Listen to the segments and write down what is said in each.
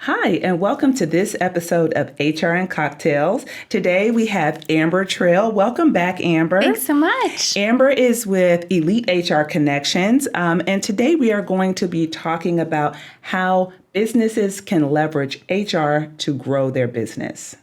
Hi, and welcome to this episode of HR and Cocktails. Today we have Amber Trail. Welcome back, Amber. Thanks so much. Amber is with Elite HR Connections, and today we are going to be talking about how businesses can leverage HR to grow their business.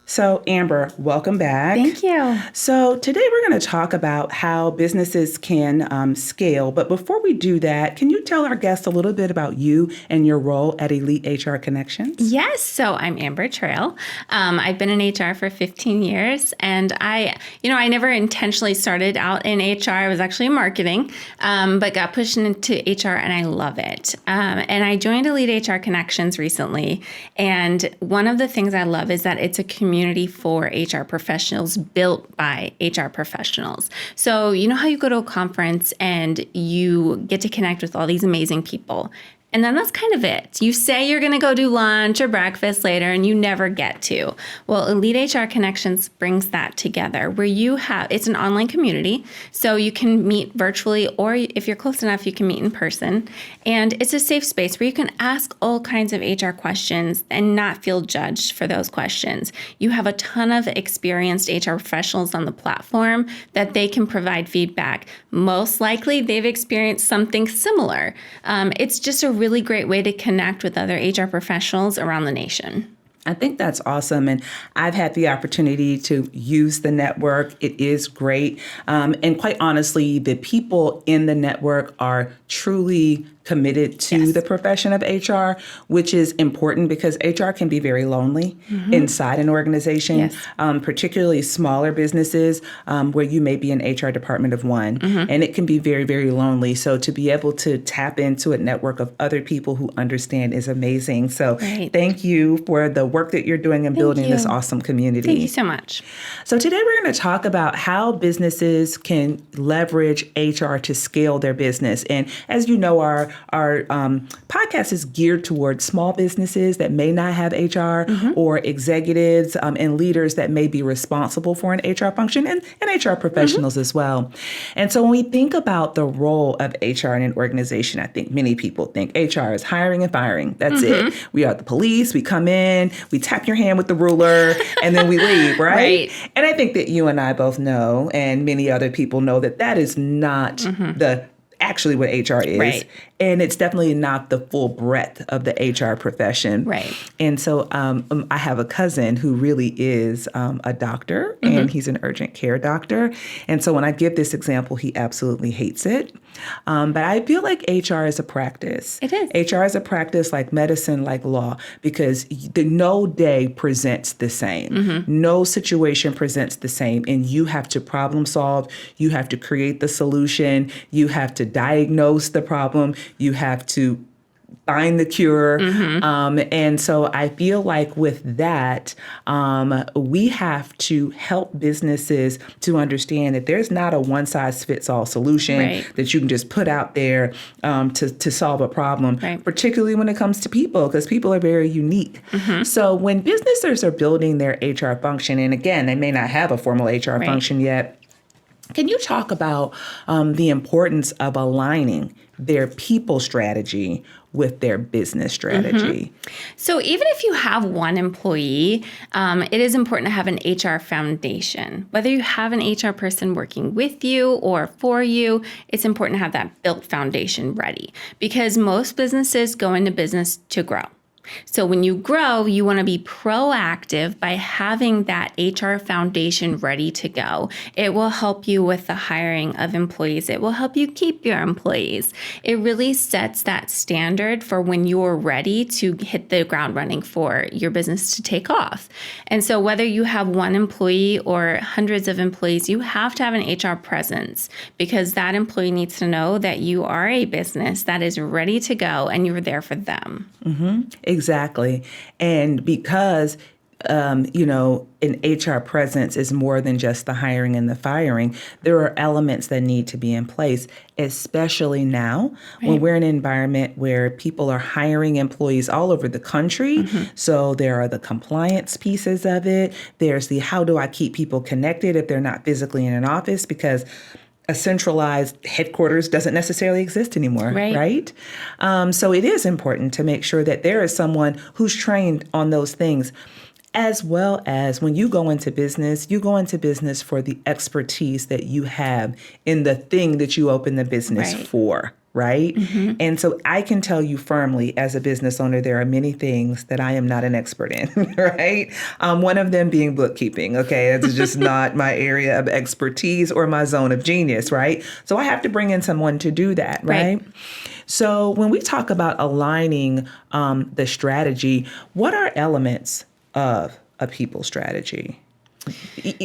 So, Amber, welcome back. Thank you. So, today we're going to talk about how businesses can scale. But before we do that, can you tell our guests a little bit about you and your role at Elite HR Connections? Yes. So I'm Amber Trail. I've been in HR for 15 years, and I never intentionally started out in HR. I was actually in marketing, but got pushed into HR, and I love it. And I joined Elite HR Connections recently, and one of the things I love is that it's a community for HR professionals built by HR professionals. So you know how you go to a conference and you get to connect with all these amazing people. And then that's kind of it. You say you're going to go do lunch or breakfast later and you never get to. Well, Elite HR Connections brings that together where it's an online community. So you can meet virtually, or if you're close enough, you can meet in person. And it's a safe space where you can ask all kinds of HR questions and not feel judged for those questions. You have a ton of experienced HR professionals on the platform that they can provide feedback. Most likely they've experienced something similar. It's just a really great way to connect with other HR professionals around the nation. I think that's awesome. And I've had the opportunity to use the network. It is great. And quite honestly, the people in the network are truly committed to the profession of HR, which is important because HR can be very lonely inside an organization, particularly smaller businesses where you may be an HR department of one, and it can be very, very lonely. So to be able to tap into a network of other people who understand is amazing. So thank you for the work that you're doing and building this awesome community. Thank you so much. So today we're going to talk about how businesses can leverage HR to scale their business. And as you know, our podcast is geared towards small businesses that may not have HR or executives and leaders that may be responsible for an HR function and HR professionals as well. And so when we think about the role of HR in an organization, I think many people think HR is hiring and firing. That's it. We are the police. We come in, we tap your hand with the ruler, and then we leave, right? And I think that you and I both know, and many other people know, that that is not actually what HR is. And it's definitely not the full breadth of the HR profession. And so I have a cousin who really is a doctor, and he's an urgent care doctor. And so when I give this example, he absolutely hates it. But I feel like HR is a practice. It is. HR is a practice like medicine, like law, because no day presents the same. No situation presents the same. And you have to problem solve. You have to create the solution. You have to diagnose the problem. You have to find the cure. And so I feel like with that, we have to help businesses to understand that there's not a one-size-fits-all solution that you can just put out there to solve a problem, particularly when it comes to people, because people are very unique. So when businesses are building their HR function, and again, they may not have a formal HR function yet, can you talk about the importance of aligning their people strategy with their business strategy? So even if you have one employee, it is important to have an HR foundation. Whether you have an HR person working with you or for you, it's important to have that built foundation ready, because most businesses go into business to grow. So when you grow, you want to be proactive by having that HR foundation ready to go. It will help you with the hiring of employees. It will help you keep your employees. It really sets that standard for when you're ready to hit the ground running for your business to take off. And so whether you have one employee or hundreds of employees, you have to have an HR presence, because that employee needs to know that you are a business that is ready to go and you're there for them. Exactly. And because an HR presence is more than just the hiring and the firing. There are elements that need to be in place, especially now when we're in an environment where people are hiring employees all over the country. So there are the compliance pieces of it. There's the how do I keep people connected if they're not physically in an office, because a centralized headquarters doesn't necessarily exist anymore, right? So it is important to make sure that there is someone who's trained on those things. As well as when you go into business for the expertise that you have in the thing that you open the business for, right? And so I can tell you firmly as a business owner, there are many things that I am not an expert in, right? One of them being bookkeeping, okay? It's just not my area of expertise or my zone of genius, right? So I have to bring in someone to do that, right? So when we talk about aligning the strategy, what are elements of a people strategy,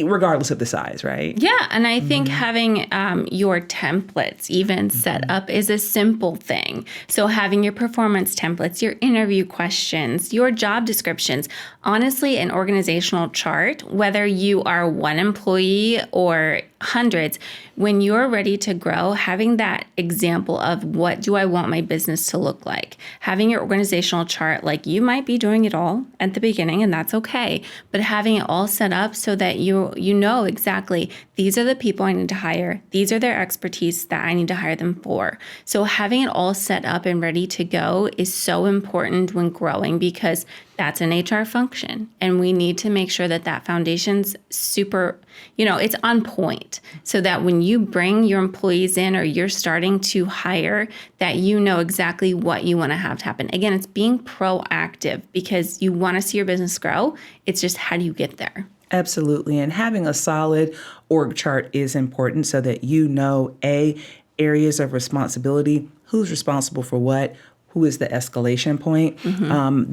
regardless of the size, right? Yeah, and I think having your templates even set up is a simple thing. So having your performance templates, your interview questions, your job descriptions, honestly, an organizational chart, whether you are one employee or hundreds, when you're ready to grow, having that example of what do I want my business to look like, having your organizational chart, like you might be doing it all at the beginning and that's okay, but having it all set up so that you know exactly these are the people I need to hire, these are their expertise that I need to hire them for. So having it all set up and ready to go is so important when growing, because that's an HR function. And we need to make sure that that foundation's super, it's on point, so that when you bring your employees in or you're starting to hire, that you know exactly what you want to have happen. Again, it's being proactive because you want to see your business grow. It's just how do you get there? Absolutely. And having a solid org chart is important so that you know, areas of responsibility, who's responsible for what, who is the escalation point.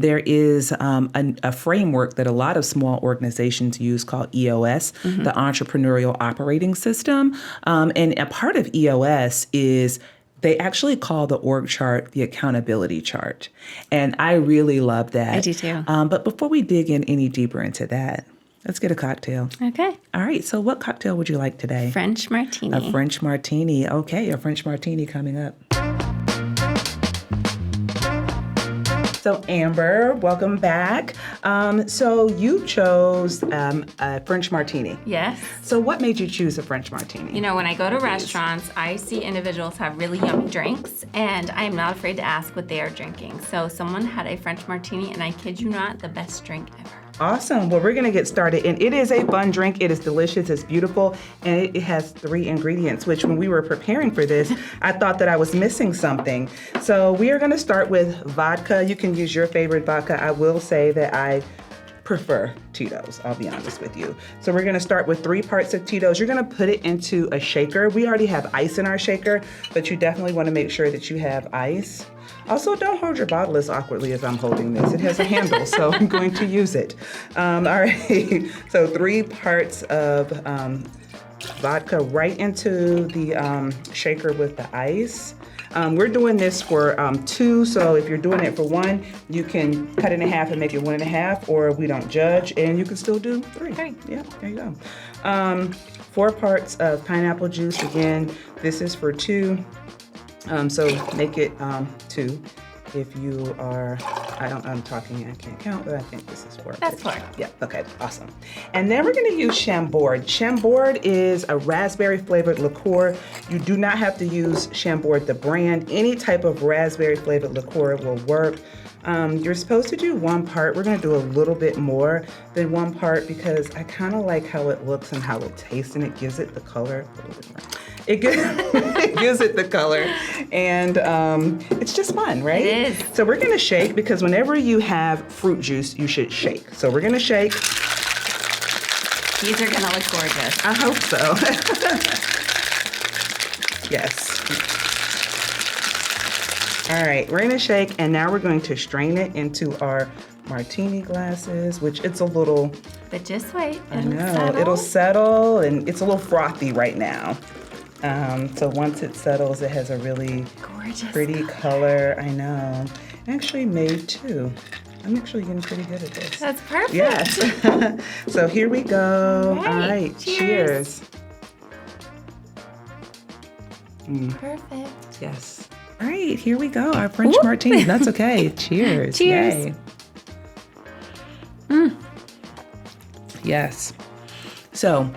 There is a framework that a lot of small organizations use called EOS, the Entrepreneurial Operating System. And a part of EOS is they actually call the org chart the accountability chart. And I really love that. I do too. But before we dig in any deeper into that, let's get a cocktail. Okay. All right. So what cocktail would you like today? French martini. A French martini. Okay. A French martini coming up. So Amber, welcome back. So you chose a French martini. Yes. So what made you choose a French martini? When I go to restaurants, I see individuals have really yummy drinks, and I am not afraid to ask what they are drinking. So someone had a French martini, and I kid you not, the best drink ever. Awesome. Well, we're going to get started. And it is a fun drink. It is delicious. It's beautiful. And it has 3 ingredients, which when we were preparing for this, I thought that I was missing something. So we are going to start with vodka. You can use your favorite vodka. I will say that I prefer Tito's, I'll be honest with you. So we're gonna start with 3 parts of Tito's. You're gonna put it into a shaker. We already have ice in our shaker, but you definitely wanna make sure that you have ice. Also, don't hold your bottle as awkwardly as I'm holding this. It has a handle, so I'm going to use it. All right, so 3 parts of vodka right into the shaker with the ice. We're doing this for 2, so if you're doing it for 1, you can cut it in half and make it 1.5, or we don't judge, and you can still do 3. Okay. Yeah, there you go. 4 parts of pineapple juice. Again, this is for 2, so make it 2. If you are, I'm talking, I can't count, but I think this is 4. That's 4. Yeah, okay, awesome. And then we're gonna use Chambord. Chambord is a raspberry flavored liqueur. You do not have to use Chambord the brand. Any type of raspberry flavored liqueur will work. You're supposed to do 1 part. We're gonna do a little bit more than 1 part because I kind of like how it looks and how it tastes, and it gives it the color. It gives it the color, and it's just fun, right? It is. So we're gonna shake, because whenever you have fruit juice, you should shake. So we're gonna shake. These are gonna look gorgeous. I hope so. Yes. All right, we're gonna shake, and now we're going to strain it into our martini glasses, which it's a little... But just wait, it'll settle, and it's a little frothy right now. So once it settles, it has a really gorgeous pretty color. I know. I actually made 2. I'm actually getting pretty good at this. That's perfect. Yes. So here we go. All right. Cheers. Perfect. Yes. All right. Here we go. Our French martini. That's okay. Cheers. Cheers. Yay. Yes. So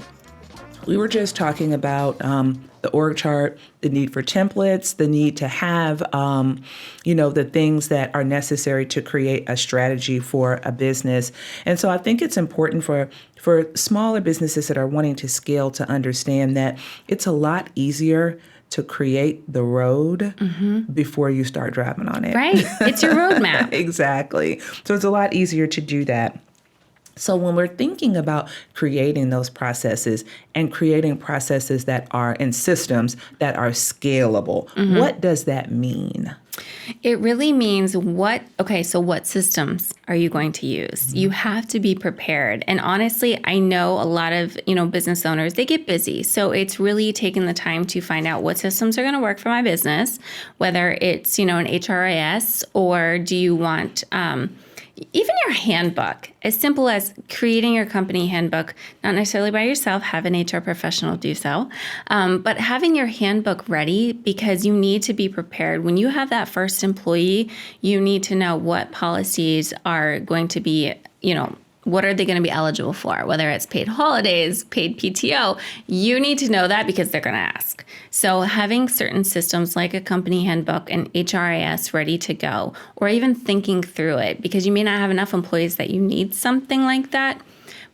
we were just talking about the org chart, the need for templates, the need to have, the things that are necessary to create a strategy for a business. And so I think it's important for smaller businesses that are wanting to scale to understand that it's a lot easier to create the road before you start driving on it. Right. It's your roadmap. Exactly. So it's a lot easier to do that. So when we're thinking about creating those processes and creating processes that are in systems that are scalable, what does that mean? It really means what systems are you going to use? You have to be prepared. And honestly, I know a lot of, business owners, they get busy. So it's really taking the time to find out what systems are going to work for my business, whether it's, an HRIS, or do you want, even your handbook, as simple as creating your company handbook, not necessarily by yourself, have an HR professional do so, but having your handbook ready, because you need to be prepared. When you have that first employee, you need to know what policies are going to be, what are they going to be eligible for, whether it's paid holidays, paid PTO. You need to know that because they're going to ask. So having certain systems like a company handbook and HRIS ready to go, or even thinking through it, because you may not have enough employees that you need something like that.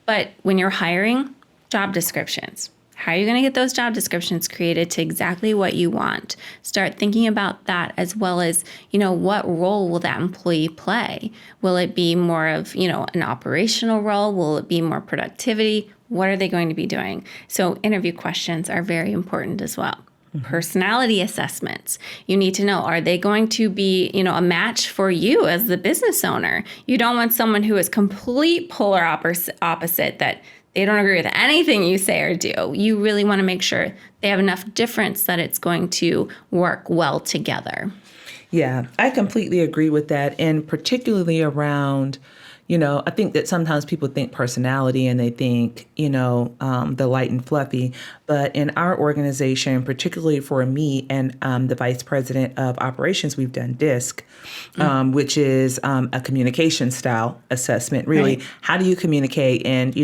But when you're hiring, job descriptions. How are you going to get those job descriptions created to exactly what you want? Start thinking about that, as well as, what role will that employee play? Will it be more of, an operational role? Will it be more productivity? What are they going to be doing? So interview questions are very important as well. Personality assessments. You need to know, are they going to be, a match for you as the business owner? You don't want someone who is complete polar opposite, that they don't agree with anything you say or do. You really want to make sure they have enough difference that it's going to work well together. Yeah, I completely agree with that. And particularly around, I think that sometimes people think personality and they think, the light and fluffy. But in our organization, particularly for me and the vice president of operations, we've done DISC, which is a communication style assessment. Really, right. How do you communicate? And,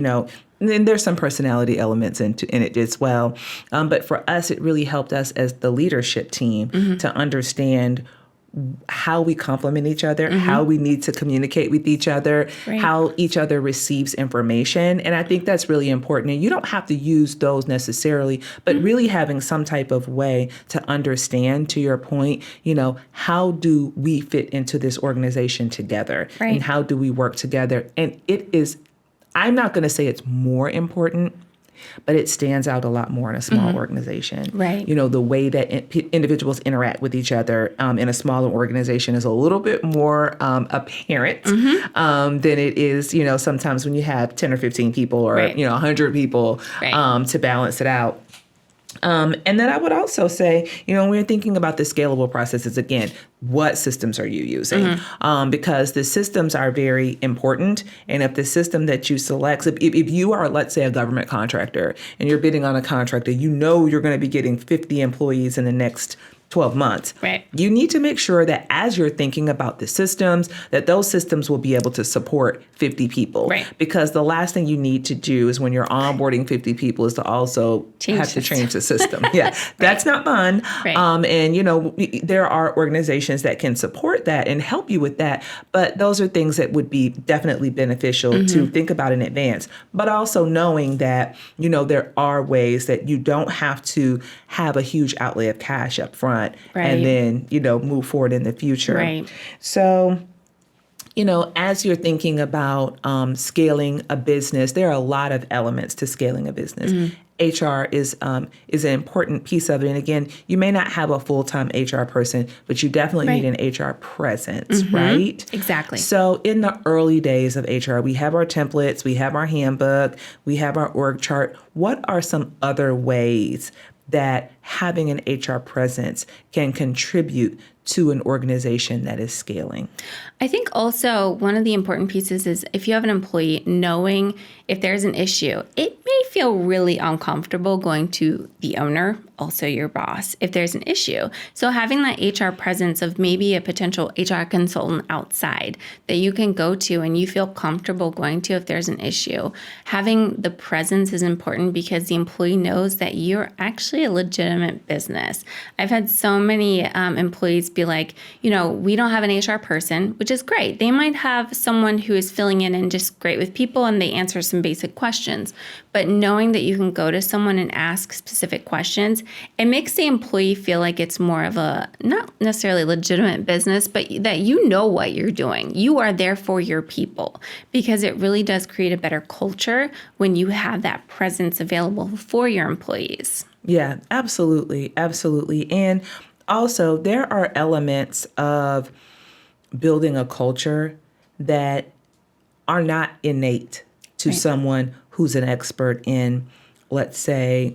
and there's some personality elements in it as well. But for us, it really helped us as the leadership team to understand how we complement each other, how we need to communicate with each other, right. How each other receives information. And I think that's really important. And you don't have to use those necessarily, but really having some type of way to understand, to your point, how do we fit into this organization together? Right. And how do we work together? And I'm not going to say it's more important, but it stands out a lot more in a small organization. Right. The way that individuals interact with each other in a smaller organization is a little bit more apparent than it is, sometimes when you have 10 or 15 people or, right. 100 people to balance it out. And then I would also say, when we're thinking about the scalable processes, again, what systems are you using? Because the systems are very important. And if the system that you select, if you are, let's say, a government contractor and you're bidding on a contract and you're going to be getting 50 employees in the next 12 months. Right. You need to make sure that as you're thinking about the systems, that those systems will be able to support 50 people. Right. Because the last thing you need to do is when you're onboarding 50 people is to also have to change the system. Yeah, that's not fun. Right. And, there are organizations that can support that and help you with that. But those are things that would be definitely beneficial to think about in advance. But also knowing that, there are ways that you don't have to have a huge outlay of cash up front. Right. And then, move forward in the future. Right. So, as you're thinking about scaling a business, there are a lot of elements to scaling a business. HR is an important piece of it. And again, you may not have a full-time HR person, but you definitely need an HR presence, right? Exactly. So in the early days of HR, we have our templates, we have our handbook, we have our org chart. What are some other ways that having an HR presence can contribute to an organization that is scaling? I think also one of the important pieces is if you have an employee, knowing if there's an issue, it may feel really uncomfortable going to the owner, also your boss, if there's an issue. So having that HR presence of maybe a potential HR consultant outside that you can go to and you feel comfortable going to if there's an issue. Having the presence is important because the employee knows that you're actually a legitimate business. I've had so many employees be like, we don't have an HR person, which is great. They might have someone who is filling in and just great with people and they answer some basic questions. But knowing that you can go to someone and ask specific questions, it makes the employee feel like it's more of a, not necessarily legitimate business, but that you know what you're doing. You are there for your people because it really does create a better culture when you have that presence available for your employees. Yeah, absolutely. Absolutely. And also, there are elements of building a culture that are not innate to someone who's an expert in, let's say,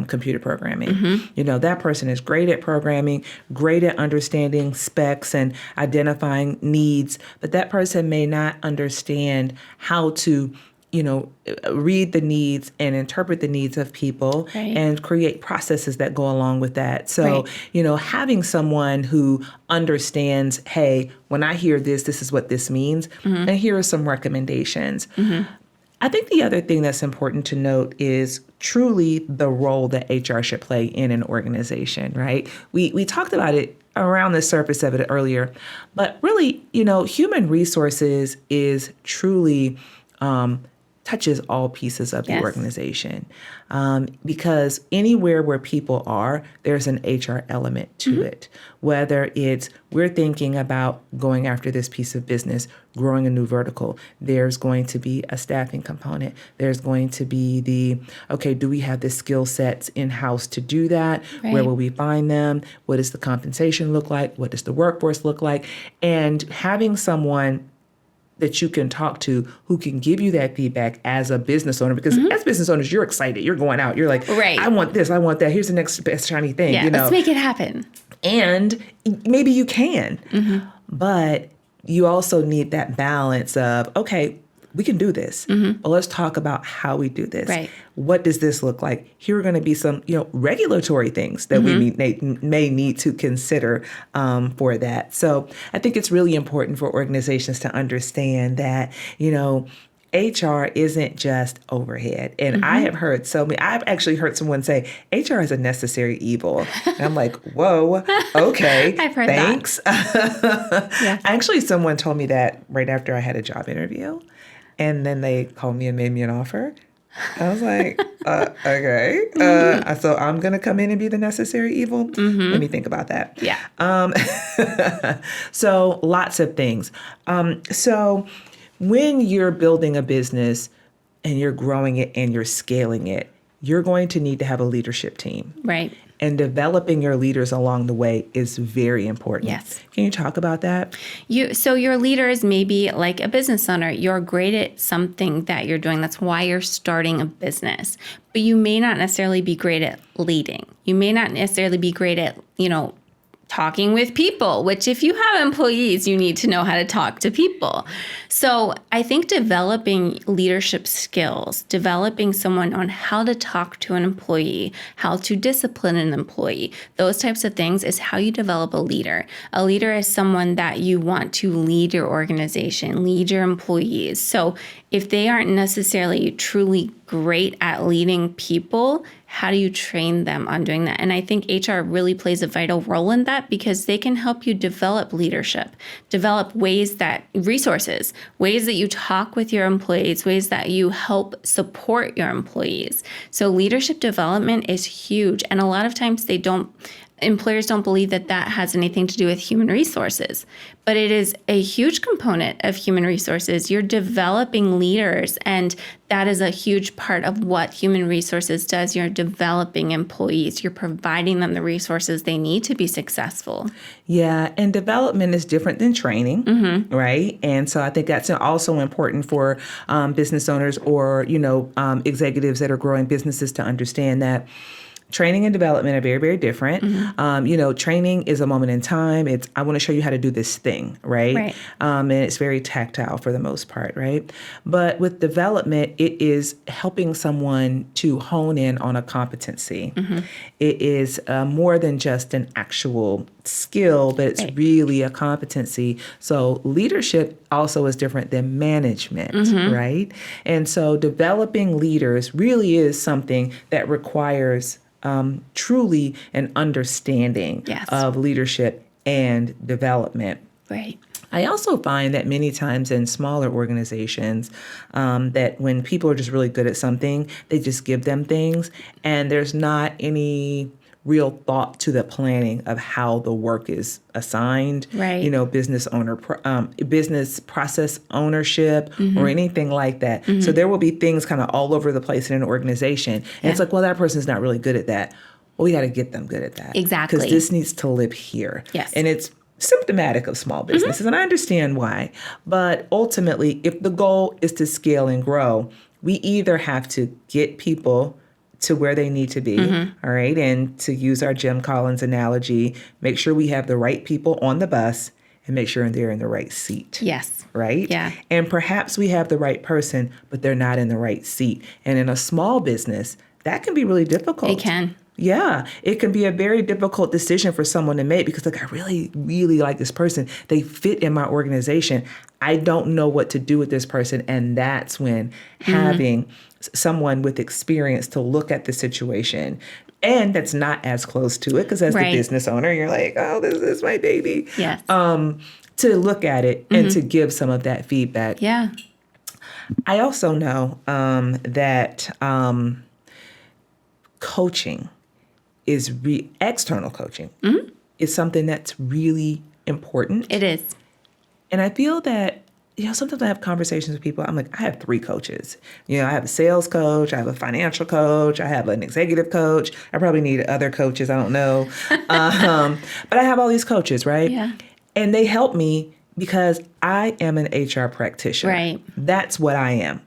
computer programming. That person is great at programming, great at understanding specs and identifying needs, but that person may not understand how to read the needs and interpret the needs of people and create processes that go along with that. So, having someone who understands, hey, when I hear this, this is what this means, and here are some recommendations. I think the other thing that's important to note is truly the role that HR should play in an organization, right? We talked about it around the surface of it earlier, but really, human resources is truly touches all pieces of the organization. Because anywhere where people are, there's an HR element to it. Whether it's we're thinking about going after this piece of business, growing a new vertical, there's going to be a staffing component. There's going to be do we have the skill sets in-house to do that? Where will we find them? What does the compensation look like? What does the workforce look like? And having someone that you can talk to who can give you that feedback as a business owner, because as business owners, you're excited. You're going out. You're like, I want this. I want that. Here's the next best shiny thing. Yeah, let's make it happen. And maybe you can, but you also need that balance of, okay, we can do this. But let's talk about how we do this. What does this look like? Here are going to be some, regulatory things that we may need to consider for that. So I think it's really important for organizations to understand that, HR isn't just overhead. And I've actually heard someone say, HR is a necessary evil. And I'm like, whoa, okay, I've heard thanks. Yeah. Actually, someone told me that right after I had a job interview. And then they called me and made me an offer. I was like, okay. So I'm going to come in and be the necessary evil? Let me think about that. Yeah. So lots of things. So when you're building a business and you're growing it and you're scaling it, you're going to need to have a leadership team. Right. And developing your leaders along the way is very important. Yes. Can you talk about that? So your leaders may be like a business owner. You're great at something that you're doing. That's why you're starting a business. But you may not necessarily be great at leading. You may not necessarily be great at, talking with people, which if you have employees, you need to know how to talk to people. So I think developing leadership skills, developing someone on how to talk to an employee, how to discipline an employee, those types of things is how you develop a leader. A leader is someone that you want to lead your organization, lead your employees. So if they aren't necessarily truly great at leading people, how do you train them on doing that? And I think HR really plays a vital role in that because they can help you develop leadership, develop ways that you talk with your employees, ways that you help support your employees. So leadership development is huge. And a lot of times employers don't believe that has anything to do with human resources, but it is a huge component of human resources. You're developing leaders, and that is a huge part of what human resources does. You're developing employees. You're providing them the resources they need to be successful. Yeah, and development is different than training, right? And so I think that's also important for business owners or, executives that are growing businesses to understand that training and development are very, very different. Training is a moment in time. It's, I want to show you how to do this thing, right? Right. And it's very tactile for the most part, right? But with development, it is helping someone to hone in on a competency. It is more than just an actual skill, but it's really a competency. So leadership also is different than management, right? And so developing leaders really is something that requires truly an understanding of leadership and development. Right. I also find that many times in smaller organizations, that when people are just really good at something, they just give them things, and there's not any real thought to the planning of how the work is assigned. Right. Business process ownership or anything like that. So there will be things kind of all over the place in an organization. And it's like, well, that person's not really good at that. Well, we got to get them good at that. Exactly. Because this needs to live here. Yes. And it's symptomatic of small businesses, and I understand why. But ultimately, if the goal is to scale and grow, we either have to get people to where they need to be, all right? And to use our Jim Collins analogy, make sure we have the right people on the bus and make sure they're in the right seat. Yes. Right? Yeah. And perhaps we have the right person, but they're not in the right seat. And in a small business, that can be really difficult. It can. Yeah, it can be a very difficult decision for someone to make because, like, I really, really like this person. They fit in my organization. I don't know what to do with this person. And that's when having someone with experience to look at the situation and that's not as close to it, because as the business owner, you're like, oh, this is my baby. Yes. To look at it and to give some of that feedback. Yeah. I also know that coaching is external coaching is something that's really important. It is. And I feel that, sometimes I have conversations with people. I'm like, I have 3 coaches. I have a sales coach, I have a financial coach, I have an executive coach. I probably need other coaches. I don't know. But I have all these coaches, right? Yeah. And they help me because I am an HR practitioner. Right. That's what I am.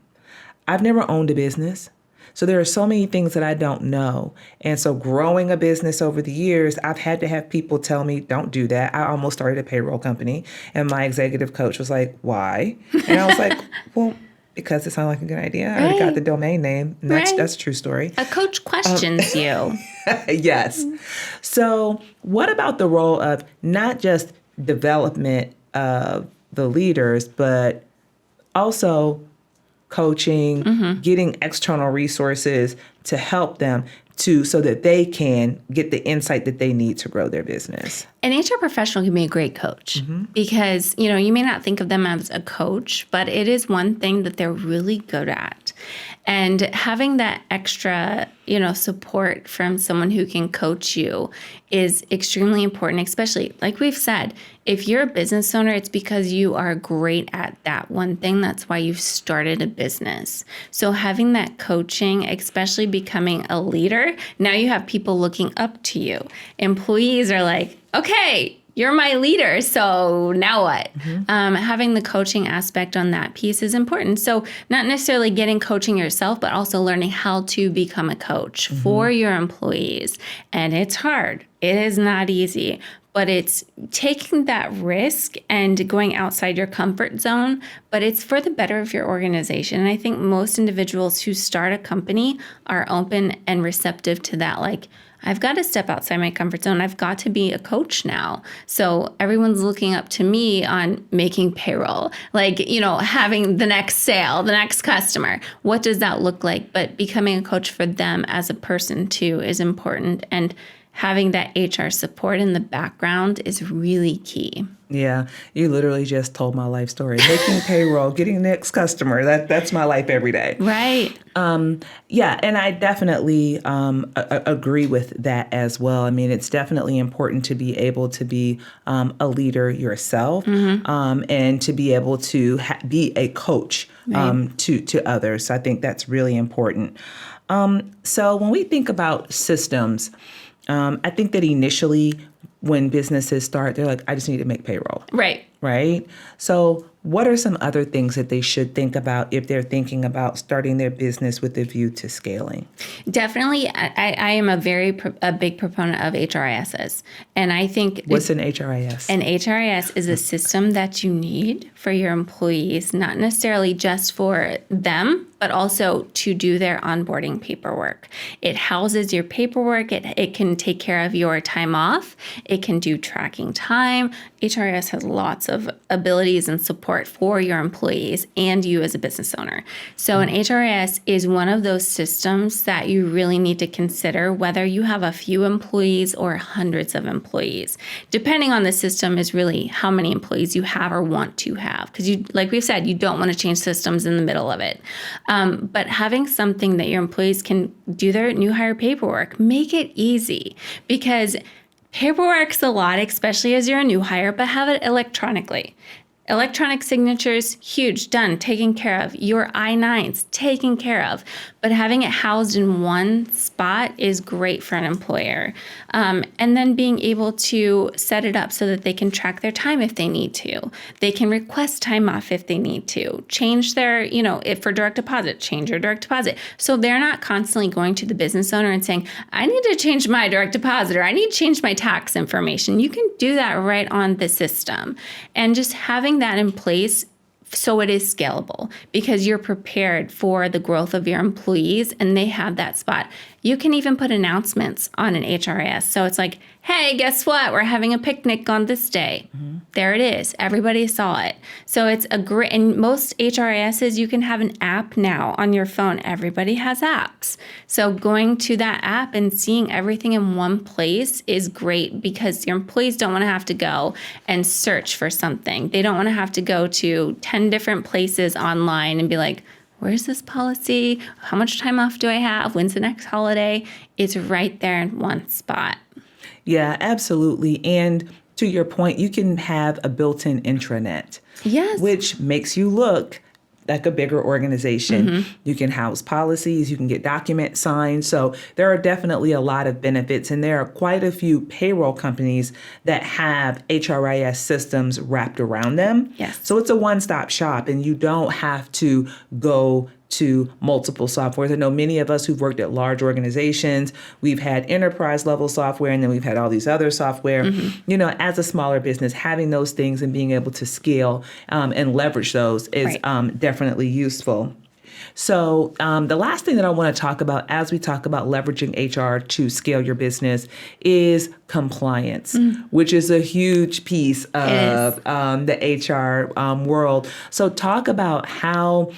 I've never owned a business. So there are so many things that I don't know. And so growing a business over the years, I've had to have people tell me, don't do that. I almost started a payroll company. And my executive coach was like, why? And I was like, well, because it sounded like a good idea. I already got the domain name. And that's a true story. A coach questions you. Yes. So what about the role of not just development of the leaders, but also coaching, getting external resources to help them so that they can get the insight that they need to grow their business? An HR professional can be a great coach because, you may not think of them as a coach, but it is one thing that they're really good at. And having that extra, support from someone who can coach you is extremely important, especially like we've said, if you're a business owner, it's because you are great at that one thing. That's why you've started a business. So having that coaching, especially becoming a leader, now you have people looking up to you. Employees are like, okay, you're my leader, so now what? Having the coaching aspect on that piece is important. So not necessarily getting coaching yourself, but also learning how to become a coach for your employees. And it's hard. It is not easy, but it's taking that risk and going outside your comfort zone, but it's for the better of your organization. And I think most individuals who start a company are open and receptive to that. Like, I've got to step outside my comfort zone. I've got to be a coach now. So everyone's looking up to me on making payroll, like, having the next sale, the next customer. What does that look like? But becoming a coach for them as a person too is important. And having that HR support in the background is really key. Yeah, you literally just told my life story. Making payroll, getting the next customer, that's my life every day. Right. Yeah, and I definitely agree with that as well. I mean, it's definitely important to be able to be a leader yourself and to be able to be a coach to others. So I think that's really important. So when we think about systems, I think that initially when businesses start, they're like, I just need to make payroll. Right. Right? So what are some other things that they should think about if they're thinking about starting their business with a view to scaling? Definitely, I am a big proponent of HRISs. And I think What's an HRIS? an HRIS is a system that you need for your employees, not necessarily just for them, but also to do their onboarding paperwork. It houses your paperwork. It can take care of your time off. It can do tracking time. HRIS has lots of abilities and support for your employees and you as a business owner. So an HRIS is one of those systems that you really need to consider, whether you have a few employees or hundreds of employees. Depending on the system is really how many employees you have or want to have. Because you, like we've said, you don't want to change systems in the middle of it. But having something that your employees can do their new hire paperwork, make it easy, because paperwork's a lot, especially as you're a new hire, but have it electronically. Electronic signatures, huge, done, taken care of. Your I-9s, taken care of. But having it housed in one spot is great for an employer. And then being able to set it up so that they can track their time if they need to. They can request time off if they need to. Change their, if for direct deposit, change your direct deposit. So they're not constantly going to the business owner and saying, I need to change my direct deposit or I need to change my tax information. You can do that right on the system. And just having that in place so it is scalable, because you're prepared for the growth of your employees and they have that spot. You can even put announcements on an HRIS. So it's like, hey, guess what? We're having a picnic on this day. Mm-hmm. There it is. Everybody saw it. So it's a great, and most HRISs, you can have an app now on your phone. Everybody has apps. So going to that app and seeing everything in one place is great, because your employees don't want to have to go and search for something. They don't want to have to go to 10 different places online and be like, where's this policy? How much time off do I have? When's the next holiday? It's right there in one spot. Yeah, absolutely. And to your point, you can have a built-in intranet. Yes. Which makes you look like a bigger organization. Mm-hmm. You can house policies, you can get documents signed. So there are definitely a lot of benefits. And there are quite a few payroll companies that have HRIS systems wrapped around them. Yes. So it's a one-stop shop and you don't have to go to multiple softwares. I know many of us who've worked at large organizations, we've had enterprise level software and then we've had all these other software. Mm-hmm. As a smaller business, having those things and being able to scale and leverage those is definitely useful. So the last thing that I want to talk about as we talk about leveraging HR to scale your business is compliance, which is a huge piece of the HR world. So talk about how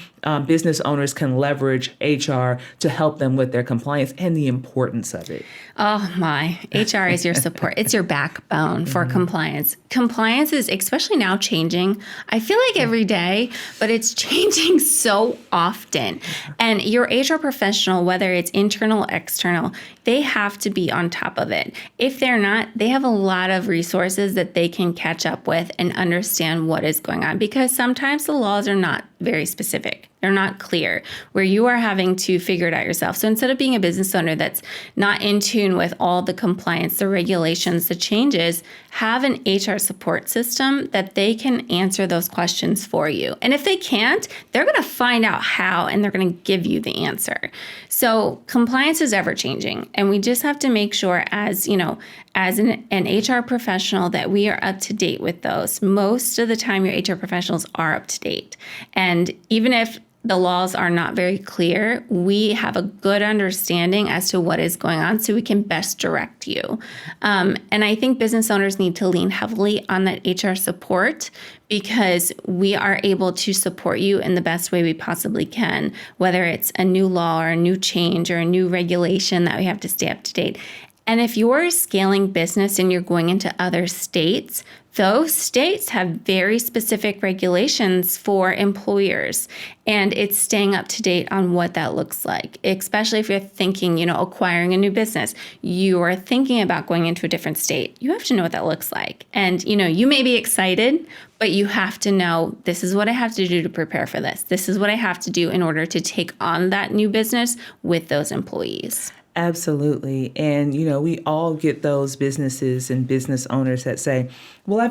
business owners can leverage HR to help them with their compliance and the importance of it. Oh my, HR is your support. It's your backbone for compliance. Compliance is, especially now, changing. I feel like every day, but it's changing so often. And your HR professional, whether it's internal, external, they have to be on top of it. If they're not, they have a lot of resources that they can catch up with and understand what is going on, because sometimes the laws are not very specific. They're not clear, where you are having to figure it out yourself. So instead of being a business owner that's not in tune with all the compliance, the regulations, the changes, have an HR support system that they can answer those questions for you. And if they can't, they're going to find out how and they're going to give you the answer. So compliance is ever changing. And we just have to make sure as an HR professional that we are up to date with those. Most of the time, your HR professionals are up to date. And even if the laws are not very clear, we have a good understanding as to what is going on so we can best direct you. And I think business owners need to lean heavily on that HR support, because we are able to support you in the best way we possibly can, whether it's a new law or a new change or a new regulation that we have to stay up to date. And if you're scaling business and you're going into other states, those states have very specific regulations for employers, and it's staying up to date on what that looks like, especially if you're thinking, acquiring a new business. You are thinking about going into a different state. You have to know what that looks like. And, you may be excited, but you have to know, this is what I have to do to prepare for this. This is what I have to do in order to take on that new business with those employees. Absolutely. And, we all get those businesses and business owners that say, well,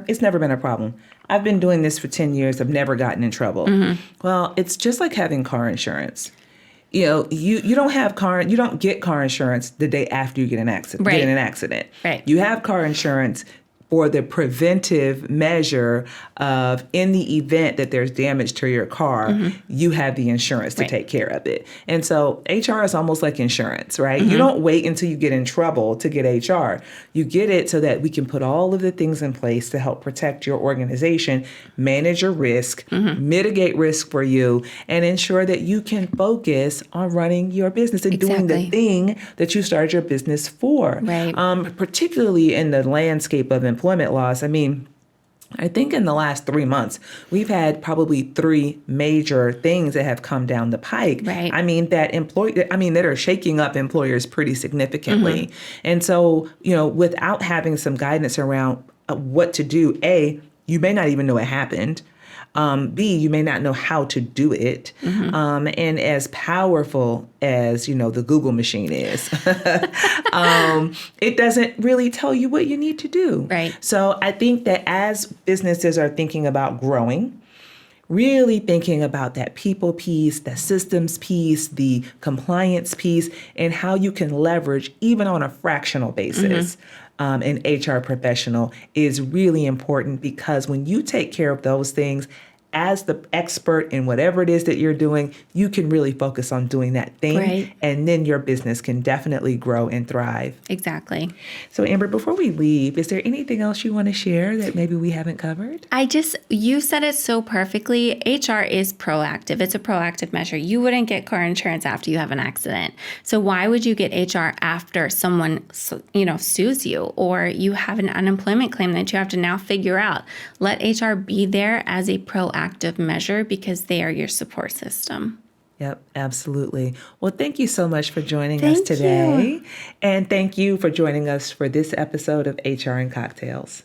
it's never been a problem. I've been doing this for 10 years. I've never gotten in trouble. Well, it's just like having car insurance. You don't get car insurance the day after you get an accident. Right. Get in an accident. Right. You have car insurance for the preventive measure of, in the event that there's damage to your car, you have the insurance to take care of it. And so HR is almost like insurance, right? You don't wait until you get in trouble to get HR. You get it so that we can put all of the things in place to help protect your organization, manage your risk, mitigate risk for you, and ensure that you can focus on running your business and doing the thing that you started your business for. Right. Particularly in the landscape of employment laws. I think in the last 3 months, we've had probably 3 major things that have come down the pike. Right. That are shaking up employers pretty significantly. And so, without having some guidance around what to do, A, you may not even know it happened. B, you may not know how to do it. And as powerful as, the Google machine is, it doesn't really tell you what you need to do. Right. So I think that as businesses are thinking about growing, really thinking about that people piece, the systems piece, the compliance piece, and how you can leverage, even on a fractional basis, an HR professional is really important, because when you take care of those things as the expert in whatever it is that you're doing, you can really focus on doing that thing. Right. And then your business can definitely grow and thrive. Exactly. So Amber, before we leave, is there anything else you want to share that maybe we haven't covered? You said it so perfectly. HR is proactive. It's a proactive measure. You wouldn't get car insurance after you have an accident. So why would you get HR after someone, sues you, or you have an unemployment claim that you have to now figure out? Let HR be there as a proactive measure, because they are your support system. Yep, absolutely. Well, thank you so much for joining us today. And thank you for joining us for this episode of HR and Cocktails.